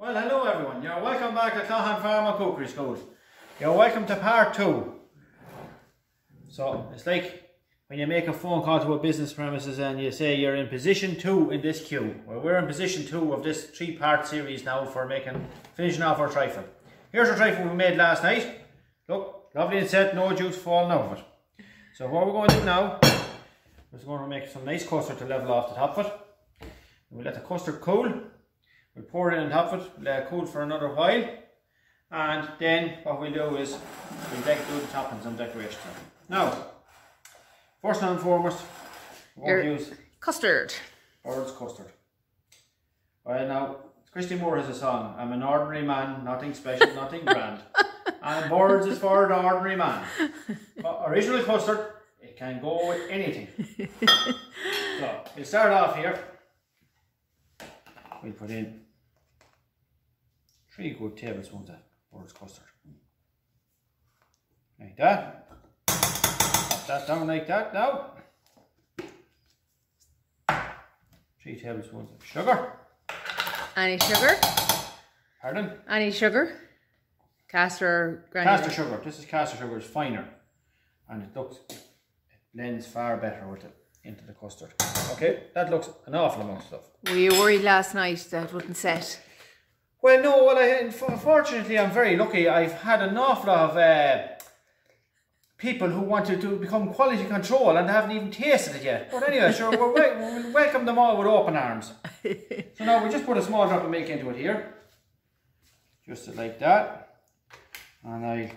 Well, hello everyone. You're welcome back to Clohan Farm and Cookery School. You're welcome to part 2. So, it's like when you make a phone call to a business premises and you say you're in position 2 in this queue. Well, we're in position 2 of this 3-part series now for finishing off our trifle. Here's our trifle we made last night. Look, lovely and set, no juice falling out of it. So what we're going to do now is we're going to make some nice custard to level off the top of it. We'll let the custard cool. We'll pour it in on top of it, let it cool for another while, and then what we'll do is we'll do the toppings and decoration. Now, first and foremost, we're going to use custard. Bird's custard. Well, now, Christy Moore has a song, I'm an ordinary man, nothing special, nothing grand. And Birds is for the ordinary man. Original custard, it can go with anything. So, we'll start off here. We'll put in 3 good tablespoons of Bird's custard. Like that. Pop that down like that now. 3 tablespoons of sugar. Any sugar? Pardon? Any sugar? Caster granular? Caster sugar. This is caster sugar. It's finer. And it blends far better with it into the custard. Okay, that looks an awful amount of stuff. Were you worried last night that it wouldn't set? Well, no, unfortunately I'm very lucky. I've had an awful lot of people who wanted to become quality control and haven't even tasted it yet. But anyway, sure, we'll welcome them all with open arms. So now we just put a small drop of milk into it here. Just like that. And I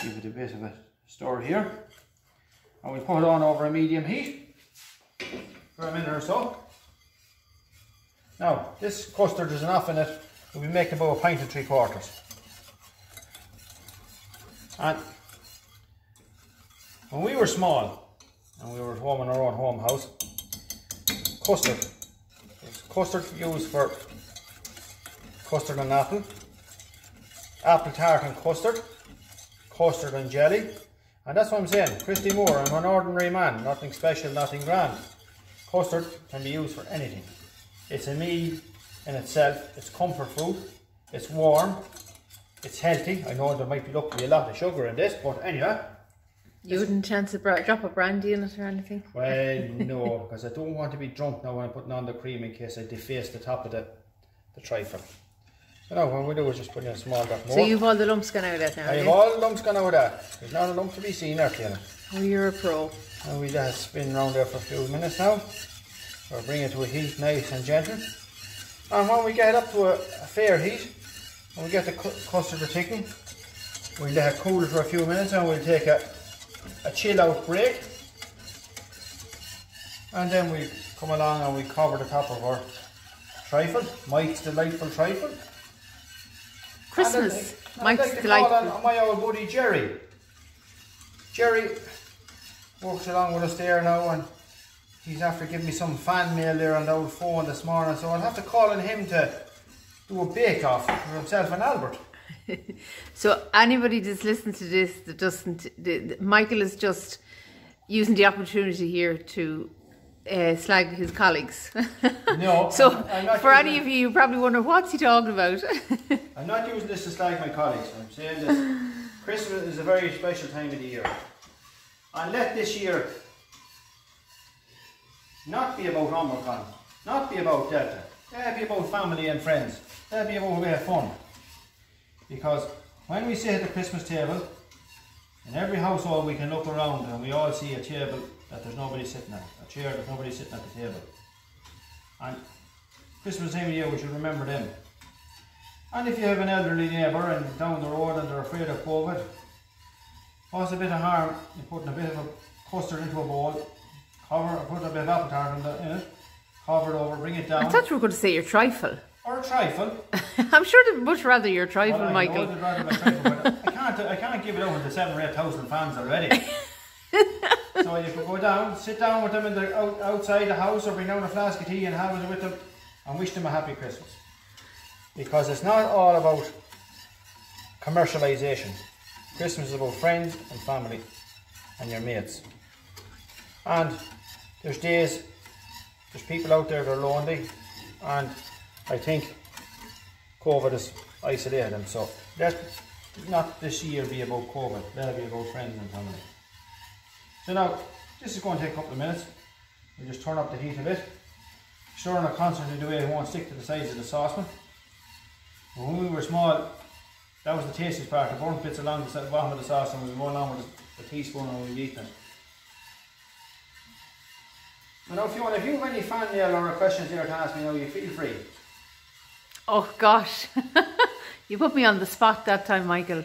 give it a bit of a stir here. And we put it on over a medium heat for a minute or so. Now, this custard is enough in it. We'll be making about 1 3/4 pints. And when we were small and we were at home in our own home house, custard used for custard and apple tart and custard and jelly. And that's what I'm saying, Christy Moore, I'm an ordinary man, nothing special, nothing grand. Custard can be used for anything. It's a meal in itself, it's comfort food, it's warm, it's healthy. I know there might be a lot of sugar in this, but anyway. You wouldn't chance a drop of brandy in it or anything? Well, no, because I don't want to be drunk now when I'm putting on the cream in case I deface the top of the trifle. So now what we do is just put in a small drop more. So you've all the lumps gone out of that now? I have all the lumps gone out of that. There's not a lump to be seen there, Tina. Oh, you're a pro. And we let it spin around there for a few minutes now. We'll bring it to a heat nice and gentle. And when we get up to a fair heat, and we get the custard to thicken, we'll let it cool for a few minutes and we'll take a chill out break. And then we come along and we cover the top of our trifle, Mike's Delightful Trifle. Christmas, Mike's Mike's Delightful. On my old buddy Jerry. Jerry works along with us there now, and he's after giving me some fan mail there on the old phone this morning, so I'll have to call on him to do a bake-off for himself and Albert. So anybody that's listening to this that doesn't, Michael is just using the opportunity here to slag his colleagues. No. So for any of you probably wonder what's he talking about. I'm not using this to slag my colleagues. I'm saying this. Christmas is a very special time of the year. And let this year not be about Omicron, not be about Delta. Let it be about family and friends. Let it be about a bit of fun. Because when we sit at the Christmas table, in every household we can look around and we all see a table that there's nobody sitting at, a chair that nobody's sitting at the table. And Christmas time of year we should remember them. And if you have an elderly neighbour and down the road and they're afraid of COVID, what's a bit of harm in putting a bit of a custard into a bowl, put a bit of apple tart in it, cover it over, bring it down. I thought you were going to say your trifle. Or a trifle. I'm sure they'd much rather your trifle, well, Michael. I'd rather my trifle, but I can't give it over to 7,000 or 8,000 fans already. So you could go down, sit down with them outside the house, or bring down a flask of tea and have it with them and wish them a happy Christmas. Because it's not all about commercialisation. Christmas is about friends and family and your mates. And there's people out there that are lonely, and I think COVID has isolated them. So let not this year be about COVID, let it be about friends and family. So now, this is going to take a couple of minutes. We'll just turn up the heat a bit. Stirring it constantly the way it won't stick to the sides of the saucepan. When we were small, that was the tastiest part. The burnt bits along the bottom of the saucepan was going on with the teaspoon and we'd eat it. And now if you have any fan mail or questions there to ask me now, you feel free. Oh gosh, you put me on the spot that time, Michael.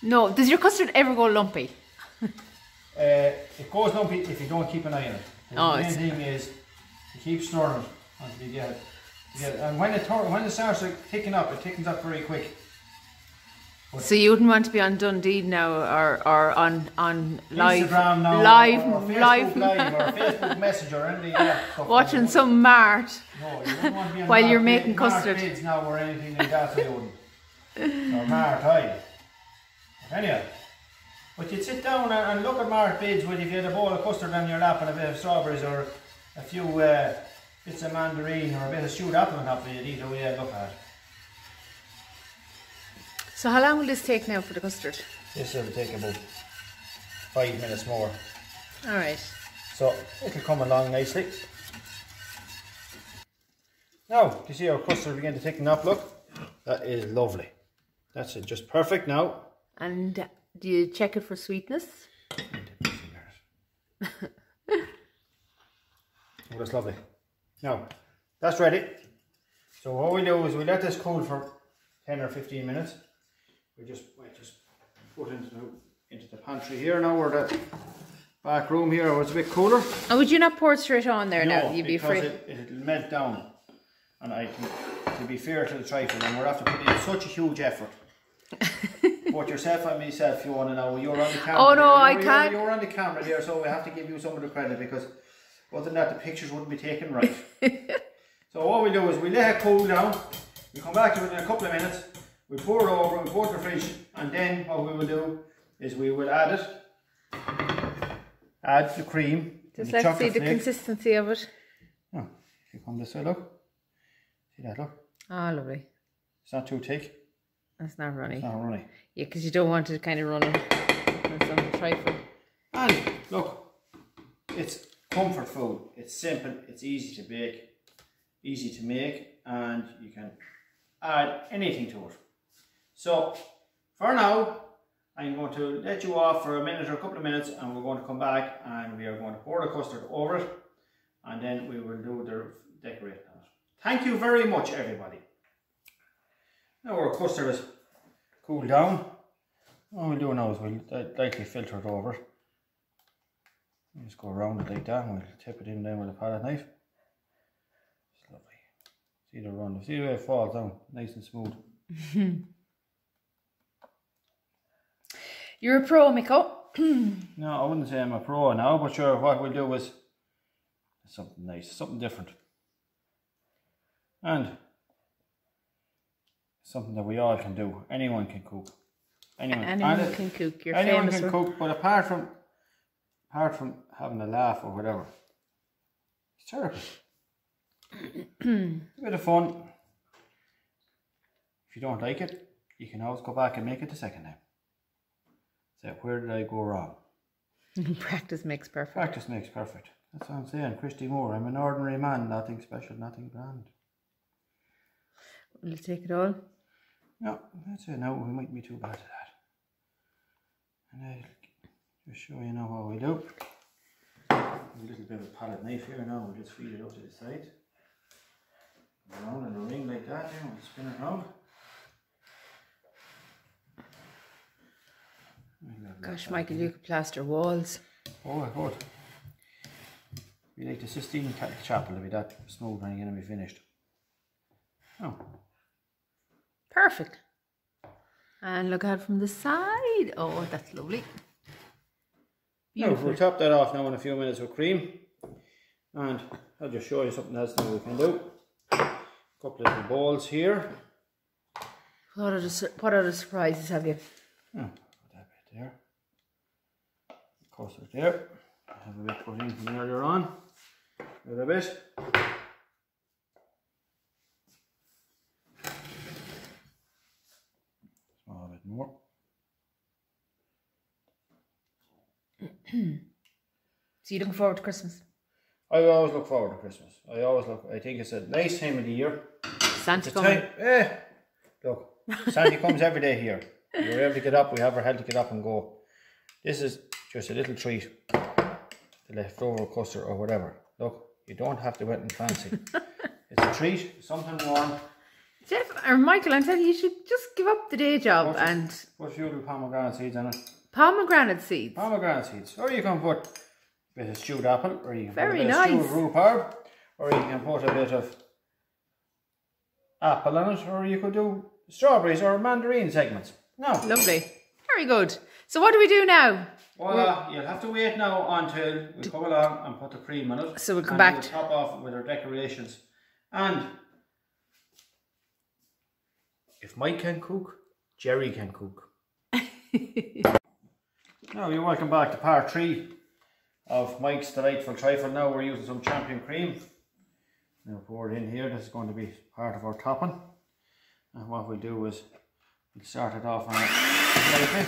No, does your custard ever go lumpy? It goes lumpy if you don't keep an eye on it. Oh, the main thing is to keep stirring it until you get it. And when it starts thickening up, it thickens up very quick. But so you wouldn't want to be on Dundee now or on live, Instagram now, live, or Facebook live, live, or Facebook Messenger, or anything like that. watching some Mart. No, you wouldn't want to be on while Mart, you're making custard. Mart Bids now or anything like that, so you wouldn't. Or Mart High. Anyhow. But you'd sit down and look at Mart Bids when you get a bowl of custard on your lap and a bit of strawberries or a few bits of mandarin or a bit of stewed apple on top of it, either way I look at it. So how long will this take now for the custard? This will take about 5 minutes more. Alright. So it'll come along nicely. Now, do you see our custard begin to thicken up? Look, that is lovely. That's it, just perfect now. And do you check it for sweetness? Oh, that's lovely. Now, that's ready. So what we do is we let this cool for 10 or 15 minutes. We just put into the pantry here now, or the back room here, where it's a bit cooler. And would you not pour it straight on there now? You'd be afraid. It'll melt down. And to be fair to the trifle, and we're after putting in such a huge effort. Both yourself and myself, Fiona, now you're on the camera. Oh no, I can't. You're on the camera there, so we have to give you some of the credit, because other than that, the pictures wouldn't be taken right. So what we do is we let it cool down. We come back to it in a couple of minutes. We pour it over, we pour it in the fridge, and then what we will do is we will add the cream. Just let's see the consistency of it. Oh, if you come this way, look. See that, look. Oh, lovely. It's not too thick. It's not runny. It's not runny. Yeah, because you don't want it kind of running. That's on the trifle. And look, it's comfort food. It's simple, it's easy to bake, easy to make, and you can add anything to it. So, for now, I'm going to let you off for a minute or a couple of minutes, and we're going to come back and we are going to pour the custard over it, and then we will do the decorating on it. Thank you very much, everybody. Now our custard is cooled down. What we'll do now is we'll lightly filter it over. We'll just go around it like that, and we'll tip it in then with a palette knife. It's lovely. See the run, see the way it falls down, nice and smooth. You're a pro, Miko. No, I wouldn't say I'm a pro now, but sure, what we'll do is something nice, something different. And something that we all can do. Anyone can cook. Anyone can cook. You're anyone famous can cook, but apart from having a laugh or whatever, it's terrible. A bit of fun. If you don't like it, you can always go back and make it the second time. Say, where did I go wrong? Practice makes perfect. Practice makes perfect. That's what I'm saying. Christy Moore, I'm an ordinary man, nothing special, nothing grand. Will you take it all? No, that's it. No, we mightn't be too bad at that. And I'll just show you now what we do. A little bit of a palette knife here now, we'll just feed it up to the side. Around in a ring like that, then we'll spin it around. Gosh, Michael, you could plaster walls. Oh, I could. We like the Sistine Chapel to be that smooth when you're going to be finished. Oh. Perfect. And look out from the side. Oh, that's lovely. Now, we'll top that off now in a few minutes with cream. And I'll just show you something else now we can do. A couple of little bowls here. What other surprises have you? Oh, put that bit there. Custard there. I have a bit put in from earlier on. A little bit. more. So you looking forward to Christmas? I always look forward to Christmas. I think it's a nice time of the year. Santa coming. Look, Santa comes every day here. You're able to get up, we have our help to get up and go. This is just a little treat. The leftover custard or whatever. Look, you don't have to wet and fancy. It's a treat, something warm. Jeff, or Michael, I'm telling you, you should just give up the day job and... Put a few little pomegranate seeds in it. Pomegranate seeds? Pomegranate seeds. Or you can put a bit of stewed apple, or you can put a bit nice. of stewed rhubarb, or you can put a bit of apple in it, or you could do strawberries or mandarin segments. No. Lovely. Very good. So what do we do now? Well, you'll have to wait now until we come along and put the cream in it. So we'll come back. We'll top off with our decorations. And if Mike can cook, Jerry can cook. Now you're welcome back to part 3 of Mike's Delightful Trifle. Now we're using some champion cream. Now pour it in here. This is going to be part of our topping. And what we'll do is we'll start it off on it lightly.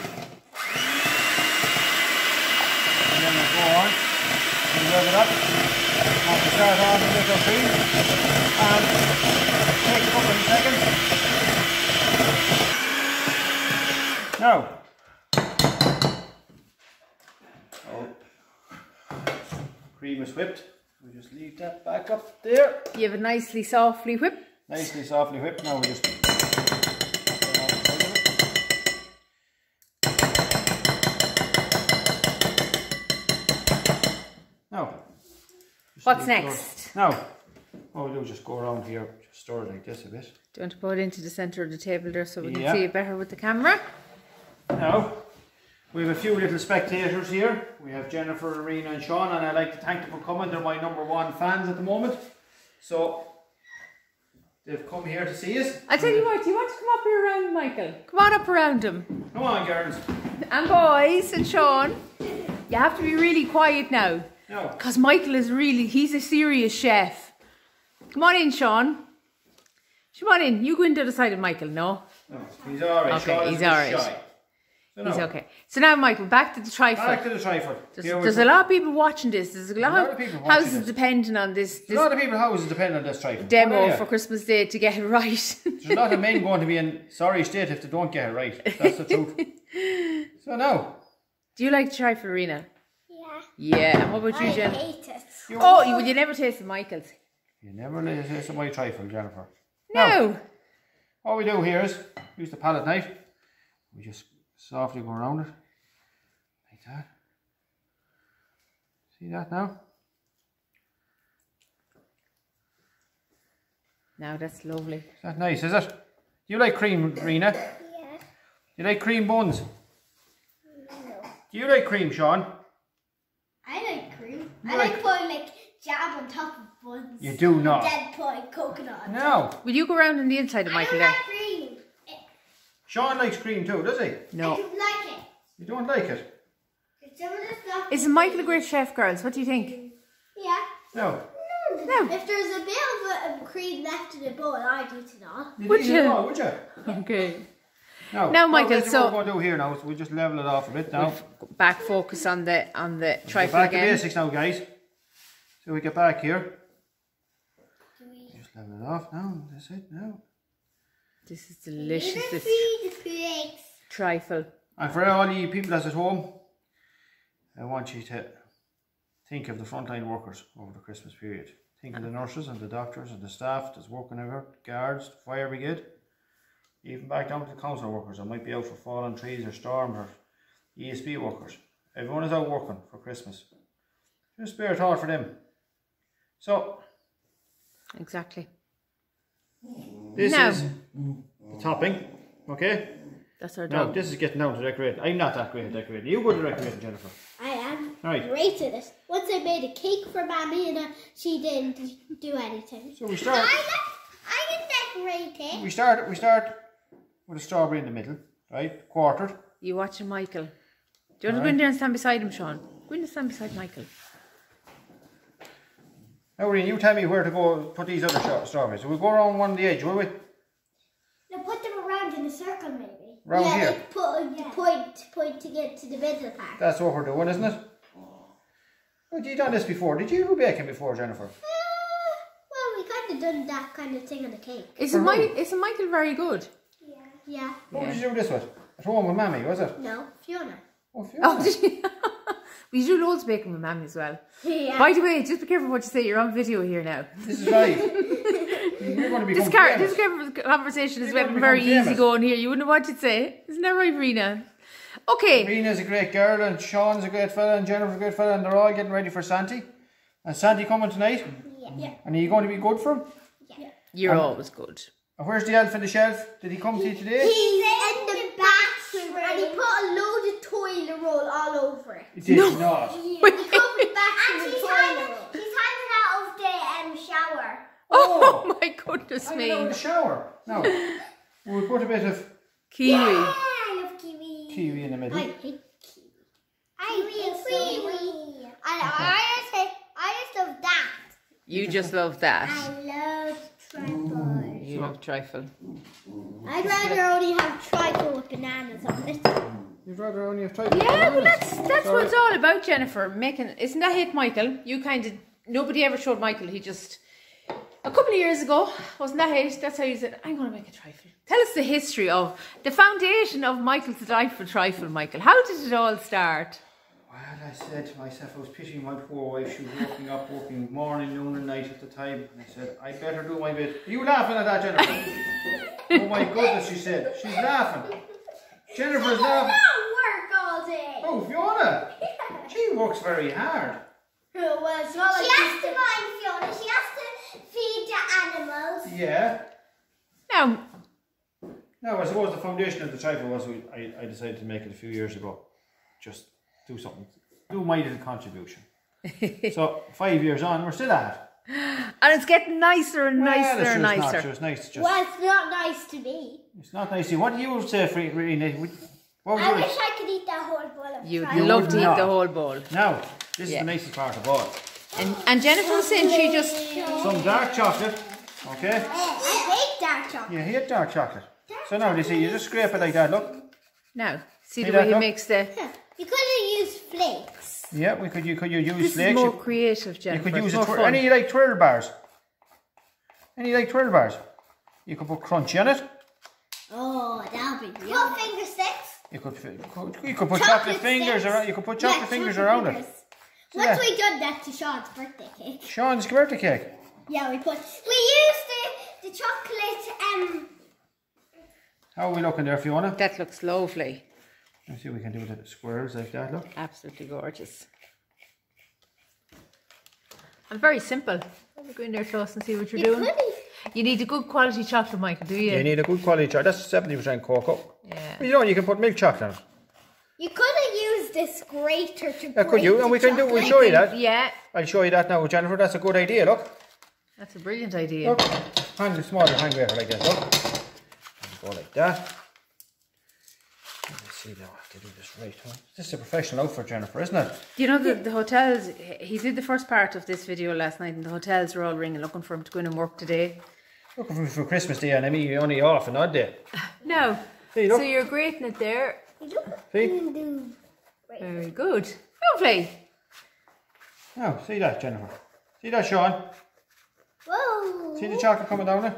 And then we'll go on and rev it up. And we'll start on with our cream. And take a couple of seconds. Now, cream is whipped. We just leave that back up there. You have it nicely softly whipped. Nicely softly whipped. Now we just now. What's next? Now, what we'll do is just go around here, just store it like this a bit. Do you want to put it into the centre of the table there so we can see it better with the camera? Now, we have a few little spectators here. We have Jennifer, Arena and Sean, and I'd like to thank them for coming. They're my #1 fans at the moment. So, they've come here to see us. I'll tell you what, do you want to come up here around Michael? Come on up around him. Come on, girls. And boys and Sean. You have to be really quiet now. No. Because Michael is really, he's a serious chef. Come on in, Sean. Come on in. You go into the side of Michael, no? No, he's alright. Okay, Sean he's is alright. shy. So He's no. okay. So now, Michael, back to the trifle. Back to the trifle. There's a lot of people watching this. There's a lot of people houses depending on this a lot of people's houses depend on this trifle. demo for Christmas Day to get it right. There's a lot of men going to be in sorry state if they don't get it right. That's the truth. So now. Do you like the trifle, Arena? Yeah. Yeah. And what about you, Jen? I hate it. Oh, you never tasted Michael's. You never taste my trifle, Jennifer. No. Now, what we do here is use the palette knife. We just softly go around it. Like that. See that now? Now that's lovely. Is that nice, is it? Do you like cream, Rena? Yeah. Do you like cream buns? No. Do you like cream, Sean? I like cream. I like putting like jam on top of buns. You do not. Then putting coconut on top. No. Will you go around on the inside of I Michael don't there? like cream. Sean likes cream too, does he? No. I don't like it. You don't like it? Some of the stuff. Is Michael a great chef, girls? What do you think? Yeah. No. No. If there's a bit of cream left in the bowl, I'd eat it all. You Would eat you? it all, would you? Okay. No. Now, Michael, that's so- what we're going to do here now. So we just level it off a bit now. Back focus on the trifle Back to again. basics now, guys. So we get back here. Just level it off now. That's it now. This is delicious. This Feed the pigs. trifle. And for all you people that's at home, I want you to think of the frontline workers over the Christmas period. Think of the nurses and the doctors and the staff that's working over, the guards, the fire brigade, even back down to the council workers that might be out for fallen trees or storms, or ESB workers. Everyone is out working for Christmas. Just spare thought for them. So, Exactly. this Now. is the topping, okay? That's our Now, dog. this is getting down to decorating. I'm not that great at decorating. You go to decorating, Jennifer. I am Right. great at it. Once I made a cake for Mammy and she didn't do anything. So we start. I can decorate it. We start with a strawberry in the middle, right? Quartered. You watching Michael? Do you want to go in there and stand beside him, Sean? Go in and stand beside Michael. Now, Reen, you tell me where to go put these other strawberries. So we go around one of the edge, will we? Now put them around in a circle, maybe. round yeah, here. like pointing it to the middle part. That's what we're doing, isn't it? Have you done this before? Did you do baking before, Jennifer? Well, we kind of done that kind of thing on the cake. Isn't Michael very good? Yeah. What did you do this with? At home with Mammy, was it? No, Fiona. Oh, Fiona. Oh, did you? We do loads of baking with Mammy as well. Yeah. By the way, just be careful what you say. You're on video here now. This is right. You're going to become This famous. conversation is You're gonna getting very become famous. easy going here. You wouldn't know what to say. Isn't that right, Rena? Okay. Rena's a great girl, and Sean's a great fella, and Jennifer's a great fella, and they're all getting ready for Santi. And Santi coming tonight? Yeah. And are you going to be good for him? Yeah. You're always good. And where's the elf in the shelf? Did he come to you today? He's in the bathroom and he put a load of toilet roll all over it. He did not. He comes back to the toilet roll. She's hanging out of the shower. Oh my goodness I'm me. in the shower. Now, we'll put a bit of Kiwi. I love kiwi. kiwi in the middle. I hate kiwi. Kiwi. I just love that. You just love that. I love trifle. You love trifle. I'd rather only have trifle with bananas on it. You'd rather only have tried. Yeah, well that's what it's all about, Jennifer. Isn't that it, Michael? Nobody ever showed Michael. He just a couple of years ago, wasn't that it? That's how you said, I'm going to make a trifle. Tell us the history of the foundation of Michael's delightful trifle, Michael. How did it all start? Well, I said to myself, I was pitying my poor wife. She was working morning, noon and night at the time. And I said, I better do my bit. Are you laughing at that, Jennifer? Oh my goodness, she said. She's laughing. Jennifer's laughing. Work all day. Oh, Fiona. She works very hard. Well, it's not She like has to mind Fiona. She has to feed the animals. Yeah. Now, I suppose the foundation of the trifle was I decided to make it a few years ago. Just do something. Do my little contribution. So 5 years on, we're still at it. and it's getting nicer and Well, nicer it's and just nicer. Not, it's nice just. well, it's not nice to me. It's not nice. What do you say, Rena? What would I you wish I could eat that whole bowl of You'd trifle. love to eat not. the whole bowl. Now, this Yeah. is the nicest part of all. And Jennifer was saying she just... Some dark chocolate, okay? I hate dark chocolate. You hate dark chocolate. So now, you see, you just scrape it like that, look. Now, see See the way that, he look? makes the... You could have used flakes. Yeah, you could use This is flakes. more creative, You Jennifer. could use It's more fun. any like twirl bars. Any like twirl bars. You could put crunchy on it. Oh, that'll be Put yummy. finger sticks. You could put chocolate fingers sticks. around. You could put chocolate fingers chocolate around fingers. it. Once Yeah. we done that to Sean's birthday cake. Sean's birthday cake. Yeah, we put. We used the chocolate. How are we looking there, Fiona? That looks lovely. Let's see if we can do the squares like that. Look. Absolutely gorgeous. And very simple. Let me go in there close and see what you're doing. You need a good quality chocolate, Michael, do you? You need a good quality chocolate. That's 70% cocoa. Yeah. You know, you can put milk chocolate on it. You could have used this grater to Yeah, could grate you? And we the can do. We'll chocolate. show you that. Yeah, I'll show you that now, Jennifer. That's a good idea. Look. that's a brilliant idea. Look. Hand the smaller hand grater like that. Look. And go like that. Let's see now. I have to do this right. Huh? This is a professional outfit, Jennifer, isn't it? Do you know the hotels, he did the first part of this video last night and the hotels were all ringing looking for him to go in and work today. Looking for me for Christmas Day, and I mean, you're only off an odd day. Now, See, look. so you're grating it there. See? Very good. Lovely. Now, see that, Jennifer. See that, Sean? Whoa. See the chocolate coming down there?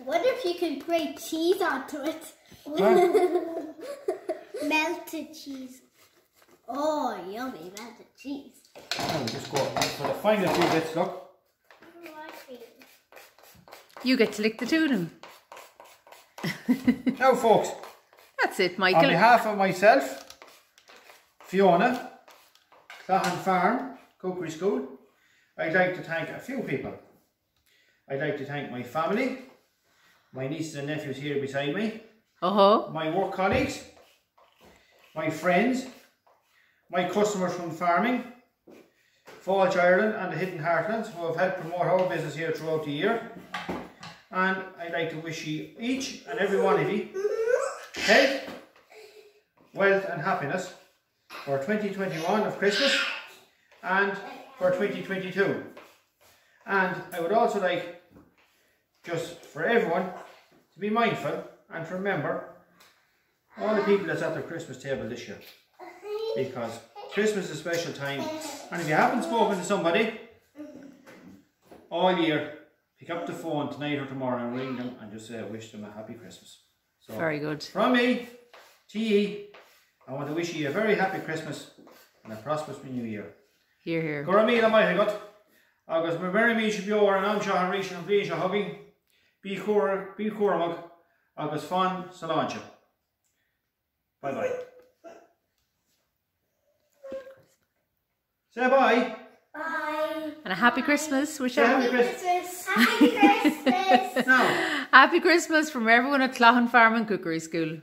What if you could grate cheese onto it? Melted cheese. Oh, yummy melted cheese. Now we just go for the final few bits, look. You get to lick the two of them. Now, folks, That's it, on Michael. behalf of myself, Fiona, Clahan Farm, Cookery School, I'd like to thank a few people. I'd like to thank my family, my nieces and nephews here beside me, my work colleagues, my friends, my customers from farming, Falch Ireland and the Hidden Heartlands who have helped promote our business here throughout the year. And I'd like to wish you each and every one of you health, wealth and happiness for 2021 of Christmas and for 2022. And I would also like just for everyone to be mindful and to remember all the people that's at their Christmas table this year. Because Christmas is a special time. And if you haven't spoken to somebody all year, pick up the phone tonight or tomorrow and ring them and just wish them a happy Christmas. So, Very good. from me, T.E., I want to wish you a very happy Christmas and a prosperous new year. Here, here. Gora míle maith agat, agus mar very mí beor an amseo an ríis an bhí se hugging, bí cuaramach, agus fan sa láinte. Bye bye. Say bye. Bye. And a happy Christmas. Wish Say happy everyone. Christmas. Happy Christmas. Now. Happy Christmas from everyone at Cloughan Farm and Cookery School.